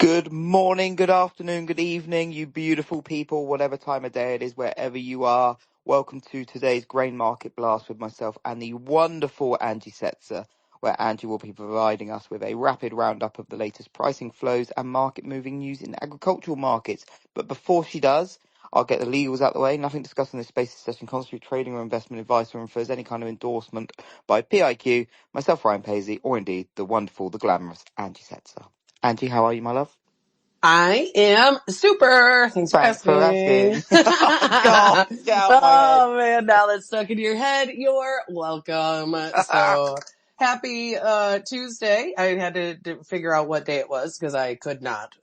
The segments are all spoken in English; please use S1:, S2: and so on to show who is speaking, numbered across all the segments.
S1: Good morning, good afternoon, good evening, you beautiful people, whatever time of day it is, wherever you are. Welcome to today's Grain Market Blast with myself and the wonderful Angie Setzer, where Angie will be providing us with a rapid roundup of the latest pricing flows and market moving news in agricultural markets. But before she does, I'll get the legals out the way. Nothing discussed in this space is session constitute trading or investment advice or infers any kind of endorsement by PIQ, myself, Ryan Paisley, or indeed the wonderful, the glamorous Angie Setzer. Angie, how are you, my love?
S2: I am super. Thanks for
S1: Thanks for
S2: asking.
S1: asking. Oh, God, get out my head.
S2: Oh man, now that's stuck in your head. You're welcome. So happy Tuesday. I had to figure out what day it was because I could not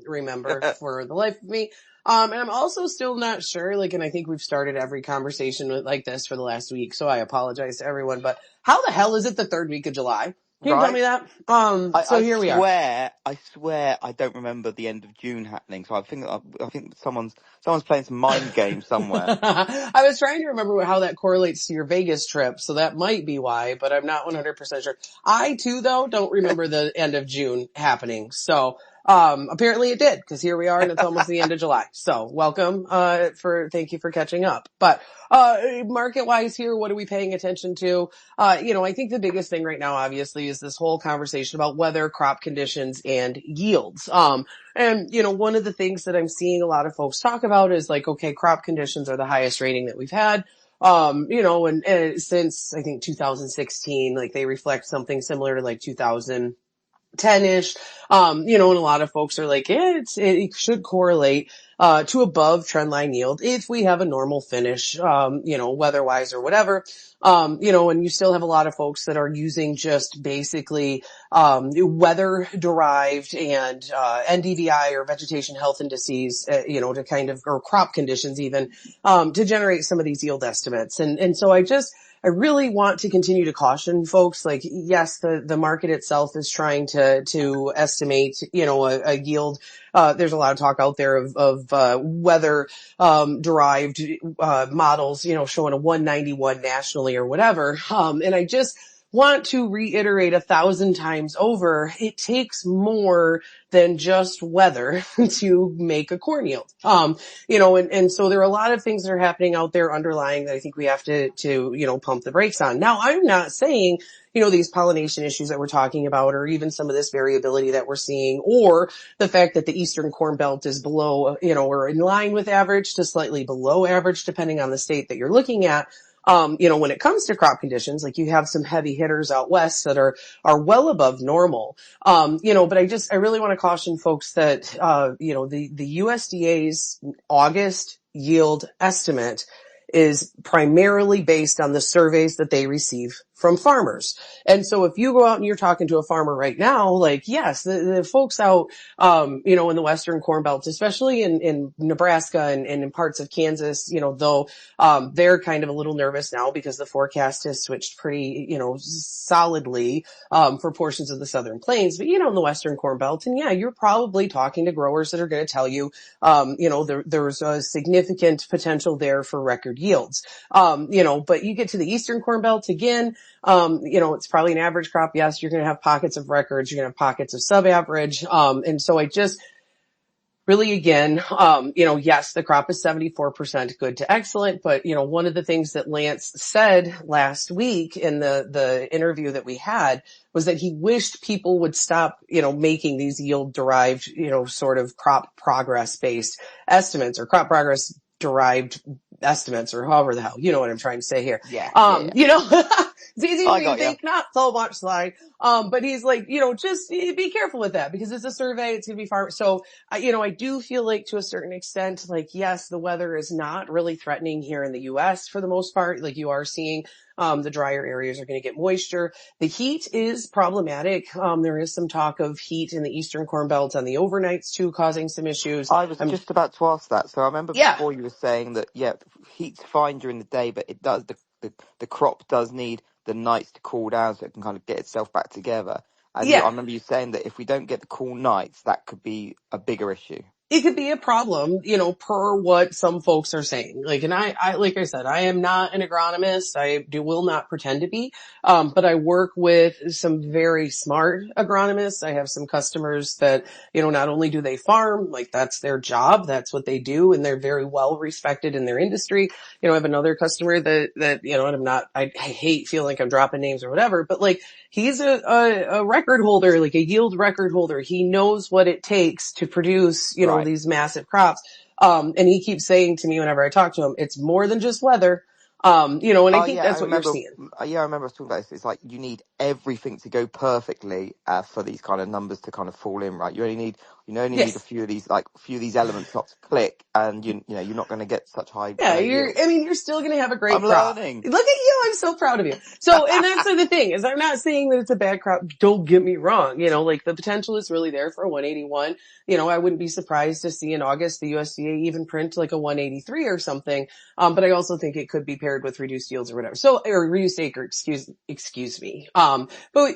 S2: remember for the life of me. And I'm also still not sure, and I think we've started every conversation like this for the last week, so I apologize to everyone, but how the hell is it the third week of July? Can you tell
S1: Right?
S2: me that?
S1: I,
S2: So
S1: I
S2: here we are.
S1: swear, I swear I don't remember the end of June happening. So I think someone's playing some mind game somewhere.
S2: I was trying to remember how that correlates to your Vegas trip, so that might be why, but I'm not 100% sure. I too, though, don't remember the end of June happening. So, apparently it did, because here we are and it's almost the end of July. So welcome, thank you for catching up. But, market wise here, what are we paying attention to? I think the biggest thing right now, obviously, is this whole conversation about weather, crop conditions, and yields. And, one of the things that I'm seeing a lot of folks talk about is okay, crop conditions are the highest rating that we've had. And since I think 2016, they reflect something similar to 2010-ish. And a lot of folks are it should correlate, to above trendline yield if we have a normal finish, weather-wise or whatever. And you still have a lot of folks that are using just basically, weather-derived and, NDVI or vegetation health indices, to kind of, or crop conditions even, to generate some of these yield estimates. And so I really want to continue to caution folks, yes, the market itself is trying to estimate, a yield. There's a lot of talk out there of weather, derived, models, showing a 191 nationally or whatever. And I just want to reiterate 1,000 times over, it takes more than just weather to make a corn yield. And so there are a lot of things that are happening out there underlying that I think we have to pump the brakes on. Now, I'm not saying, these pollination issues that we're talking about, or even some of this variability that we're seeing, or the fact that the Eastern Corn Belt is below, or in line with average to slightly below average, depending on the state that you're looking at. When it comes to crop conditions, you have some heavy hitters out west that are well above normal. But I really want to caution folks that, the USDA's August yield estimate is primarily based on the surveys that they receive from farmers. And so if you go out and you're talking to a farmer right now, yes, the folks out, in the Western Corn Belt, especially in Nebraska and in parts of Kansas, though, they're kind of a little nervous now because the forecast has switched pretty, solidly, for portions of the Southern Plains, but, in the Western Corn Belt. And yeah, you're probably talking to growers that are going to tell you, there's a significant potential there for record yields. But you get to the Eastern Corn Belt again, it's probably an average crop. Yes, you're going to have pockets of records. You're going to have pockets of sub-average. And so I just really, again, yes, the crop is 74% good to excellent. But, one of the things that Lance said last week in the interview that we had was that he wished people would stop, making these yield derived, sort of crop progress based estimates or crop progress derived estimates, or however the hell, you know what I'm trying to say here.
S1: Yeah.
S2: It's easy
S1: I
S2: for you to
S1: got you.
S2: think, not so much slide. But he's just be careful with that because it's a survey. It's going to be far. So, I do feel to a certain extent, yes, the weather is not really threatening here in the U.S. for the most part. You are seeing, the drier areas are going to get moisture. The heat is problematic. There is some talk of heat in the Eastern Corn Belt on the overnights too, causing some issues.
S1: I was just about to ask that. So I remember
S2: Yeah.
S1: before you were saying that, yeah, heat's fine during the day, but it does, the crop does need the nights to cool down so it can kind of get itself back together. And
S2: Yeah.
S1: I remember you saying that if we don't get the cool nights, that could be a bigger issue.
S2: it could be a problem, per what some folks are saying. Like, and like I said, I am not an agronomist. Will not pretend to be. But I work with some very smart agronomists. I have some customers that, not only do they farm, like that's their job. That's what they do. And they're very well respected in their industry. I have another customer that, and I hate feeling like I'm dropping names or whatever, but like, he's a record holder, like a yield record holder. He knows what it takes to produce,
S1: Right.
S2: these massive crops. And he keeps saying to me whenever I talk to him, it's more than just weather. And I
S1: Oh
S2: think
S1: yeah, I
S2: that's what you're
S1: remember.
S2: seeing.
S1: Yeah, I remember us talking about this. It's like you need everything to go perfectly for these kind of numbers to kind of fall in, right? You only need a
S2: Yes.
S1: few of these elements not to click, and you're not going to get such high
S2: Yeah,
S1: yields.
S2: you're still going to have a
S1: I'm
S2: great crop.
S1: learning.
S2: Look at you. I'm so proud of you. So, and that's the thing is I'm not saying that it's a bad crop. Don't get me wrong. Like the potential is really there for a 181. I wouldn't be surprised to see in August the USDA even print like a 183 or something. But I also think it could be paired with reduced yields or whatever. So, or reduced acre, excuse me. But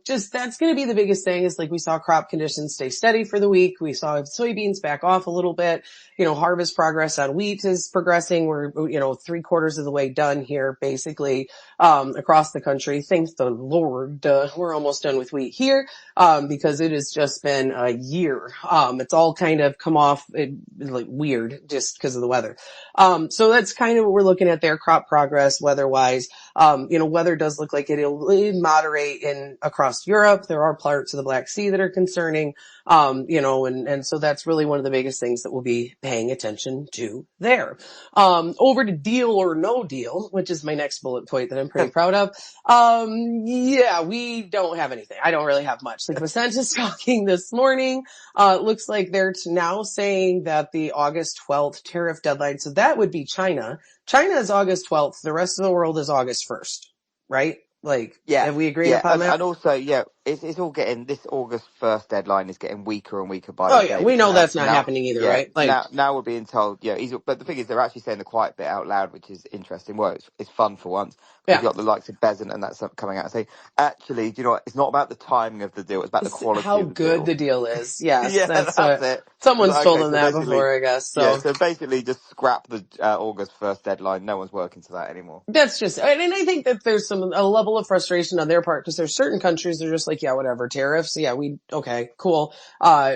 S2: just that's going to be the biggest thing is like we saw crop conditions stay steady for the week. We saw soybeans back off a little bit. Harvest progress on wheat is progressing. We're, 3/4 of the way done here, basically, across the country. Thank the Lord. We're almost done with wheat here, because it has just been a year. It's all kind of come off like weird just because of the weather. So that's kind of what we're looking at there. Crop progress, weather-wise. Weather does look like it'll moderate across Europe. There are parts of the Black Sea that are concerning. And so that's really one of the biggest things that we'll be paying attention to there. Over to deal or no deal, which is my next bullet point that I'm pretty proud of. Yeah, we don't have anything. I don't really have much. Like Vicente is talking this morning. It looks like they're now saying that the August 12th tariff deadline, so that would be China. China is August 12th. The rest of the world is August 1st, right? Like,
S1: Yeah,
S2: have we agreed
S1: yeah,
S2: upon that?
S1: and also, yeah, it's all getting this August 1st deadline is getting weaker and weaker by
S2: Oh
S1: the
S2: yeah,
S1: day
S2: we
S1: because
S2: know that's not happening either,
S1: yeah,
S2: right? Like,
S1: now we're being told, yeah, but the thing is, they're actually saying the quiet bit out loud, which is interesting. Well, it's fun for once because
S2: yeah.
S1: you got the likes of Bezant and that's coming out and saying, actually, do you know what? It's not about the timing of the deal; it's about the quality
S2: How
S1: of the
S2: good
S1: deal.
S2: the deal is. Yes,
S1: Yeah,
S2: that's
S1: that's
S2: what
S1: it. It's
S2: someone's
S1: like,
S2: told
S1: okay,
S2: them
S1: so
S2: that
S1: basically,
S2: before, I guess.
S1: yeah,
S2: So
S1: so basically, just scrap the August 1st deadline. No one's working to that anymore.
S2: that's just, and I think that there's a level of frustration on their part because there's certain countries that are just like, yeah, whatever, tariffs. Yeah, okay, cool.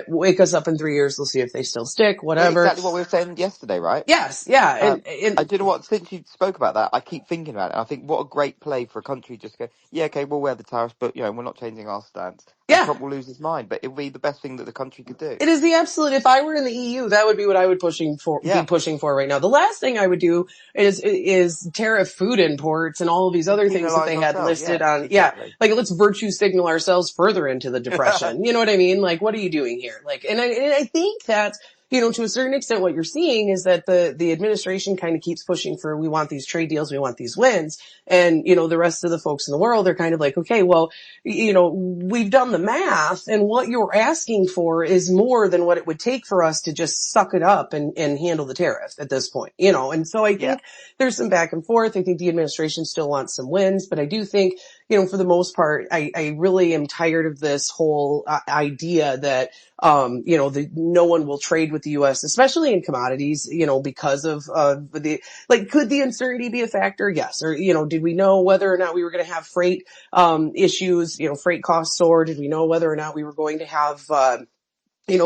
S2: Wake us up in 3 years. We'll see if they still stick,
S1: Well,
S2: whatever.
S1: exactly what we were saying yesterday, right?
S2: Yes. Yeah.
S1: I do you know what? Since you spoke about that, I keep thinking about it. And I think what a great play for a country just to go, yeah, okay, we'll wear the tariffs, but we're not changing our stance. And
S2: yeah.
S1: Trump will lose his mind, but it would be the best thing that the country could do.
S2: It is the absolute. If I were in the EU, that would be what I would be
S1: Yeah,
S2: pushing for right now. The last thing I would do is tariff food imports and all of these
S1: and
S2: other things that
S1: penalise
S2: they had
S1: ourselves.
S2: listed
S1: Yeah,
S2: on. Yeah,
S1: exactly.
S2: like let's virtue signal ourselves further into the depression. You know what I mean? Like, what are you doing here? Like, and I think that's, to a certain extent, what you're seeing is that the administration kind of keeps pushing for, we want these trade deals, we want these wins. And, the rest of the folks in the world are kind of like, okay, well, we've done the math and what you're asking for is more than what it would take for us to just suck it up and handle the tariff at this point, and so I
S1: Yeah,
S2: think there's some back and forth. I think the administration still wants some wins, but I do think, for the most part, I really am tired of this whole idea that, no one will trade with the U.S., especially in commodities, because of, could the uncertainty be a factor? Yes. Or, did we know whether or not we were going to have freight, issues, freight costs soar? Did we know whether or not we were going to have,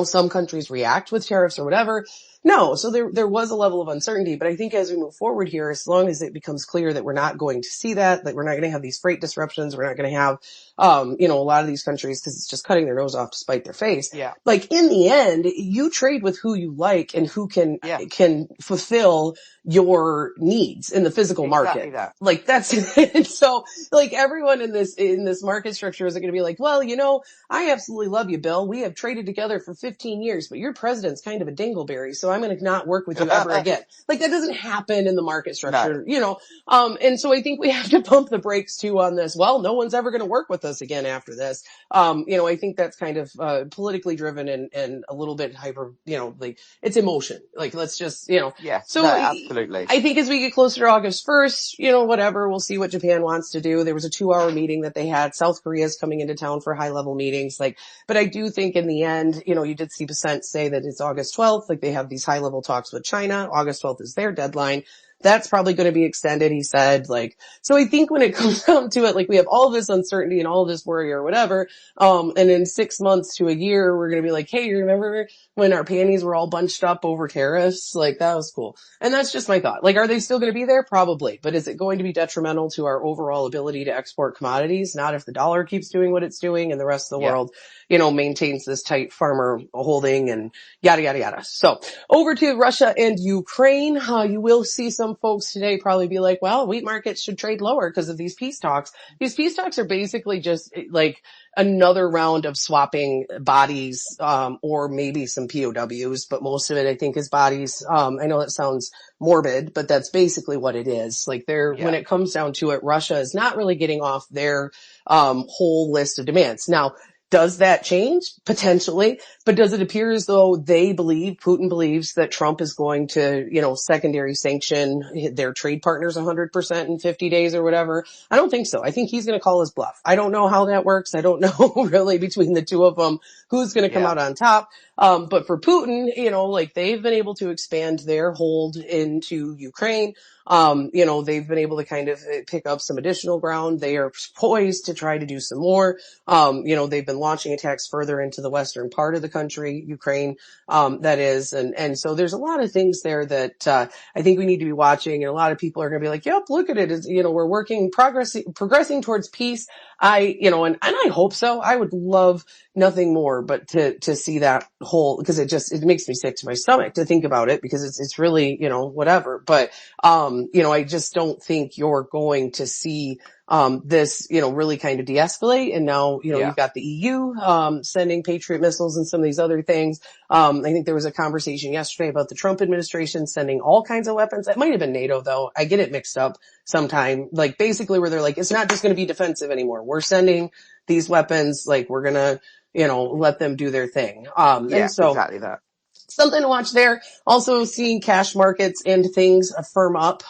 S2: some countries react with tariffs or whatever? No. So there was a level of uncertainty, but I think as we move forward here, as long as it becomes clear that we're not going to see that we're not going to have these freight disruptions, we're not going to have, a lot of these countries, cause it's just cutting their nose off to spite their face.
S1: yeah,
S2: Like in the end, you trade with who you like and who
S1: yeah,
S2: can fulfill your needs in the physical
S1: exactly
S2: market.
S1: that.
S2: Like that's it. So like everyone in this market structure is going to be like, well, I absolutely love you, Bill. We have traded together for 15 years, but your president's kind of a dingleberry. So so I'm going to not work with you ever again. Like that doesn't happen in the market structure,
S1: No.
S2: and so I think we have to pump the brakes too on this. Well, no one's ever going to work with us again after this. I think that's kind of, politically driven and a little bit hyper, like it's emotion. Like let's just,
S1: Yeah. No,
S2: so
S1: absolutely.
S2: I think as we get closer to August 1st, whatever, we'll see what Japan wants to do. There was a 2-hour meeting that they had. South Korea is coming into town for high level meetings. But I do think in the end, you did see Percent say that it's August 12th. Like they have these high level talks with China. August 12th is their deadline. That's probably going to be extended, he said. So I think when it comes down to it, we have all this uncertainty and all this worry or whatever. And in 6 months to a year, we're going to be like, hey, you remember when our panties were all bunched up over tariffs? That was cool. And that's just my thought. Are they still going to be there? Probably. But is it going to be detrimental to our overall ability to export commodities? Not if the dollar keeps doing what it's doing and the rest of the world, maintains this tight farmer holding and yada, yada, yada. So over to Russia and Ukraine. You will see some folks today probably be like, well, wheat markets should trade lower because of these peace talks. These peace talks are basically just another round of swapping bodies, or maybe some POWs, but most of it I think is bodies. I know that sounds morbid, but that's basically what it is. When it comes down to it, Russia is not really getting off their, whole list of demands. Now, does that change? Potentially. But does it appear as though Putin believes that Trump is going to, secondary sanction their trade partners 100% in 50 days or whatever? I don't think so. I think he's going to call his bluff. I don't know how that works. I don't know really between the two of them who's going to come out on top. But for Putin, they've been able to expand their hold into Ukraine. They've been able to kind of pick up some additional ground. They are poised to try to do some more. They've been launching attacks further into the western part of the country, Ukraine, that is. And so there's a lot of things there that, I think we need to be watching. And a lot of people are going to be like, yep, look at it. It's, we're progressing towards peace. And I hope so. I would love nothing more but to see that whole, because it makes me sick to my stomach to think about it because it's really, whatever. But, I just don't think you're going to see, this, really kind of de-escalate. And now, you've got the EU, sending Patriot missiles and some of these other things. I think there was a conversation yesterday about the Trump administration sending all kinds of weapons. That might have been NATO though. I get it mixed up sometime. Basically where they're it's not just going to be defensive anymore. We're sending these weapons. We're going to, let them do their thing. And so
S1: exactly that.
S2: something to watch there. Also seeing cash markets and things firm up,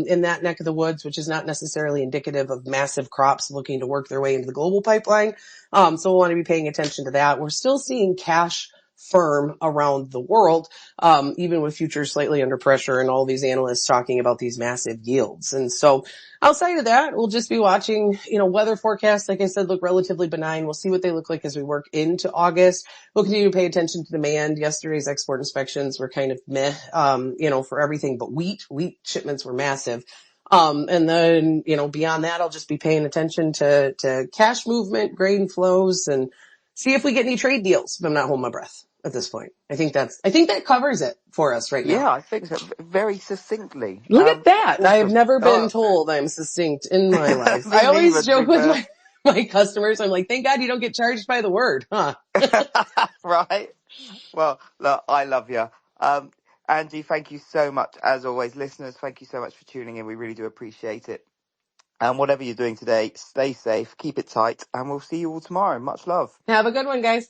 S2: in that neck of the woods, which is not necessarily indicative of massive crops looking to work their way into the global pipeline. So we'll want to be paying attention to that. We're still seeing cash firm around the world, even with futures slightly under pressure and all these analysts talking about these massive yields. And so outside of that, we'll just be watching, weather forecasts, like I said, look relatively benign. We'll see what they look like as we work into August. We'll continue to pay attention to demand. Yesterday's export inspections were kind of meh, for everything but wheat. Wheat shipments were massive. And then, beyond that, I'll just be paying attention to cash movement, grain flows, and see if we get any trade deals, but I'm not holding my breath at this point. I think that covers it for us right now.
S1: Yeah, I think so. Very succinctly.
S2: Look at that.
S1: Awesome.
S2: I've never been told I'm succinct in my life. I always joke with my customers. I'm like, thank God you don't get charged by the word, huh?
S1: Right. Well, look, I love you. Angie, thank you so much. As always, listeners, thank you so much for tuning in. We really do appreciate it. And whatever you're doing today, stay safe, keep it tight, and we'll see you all tomorrow. Much love.
S2: Have a good one, guys.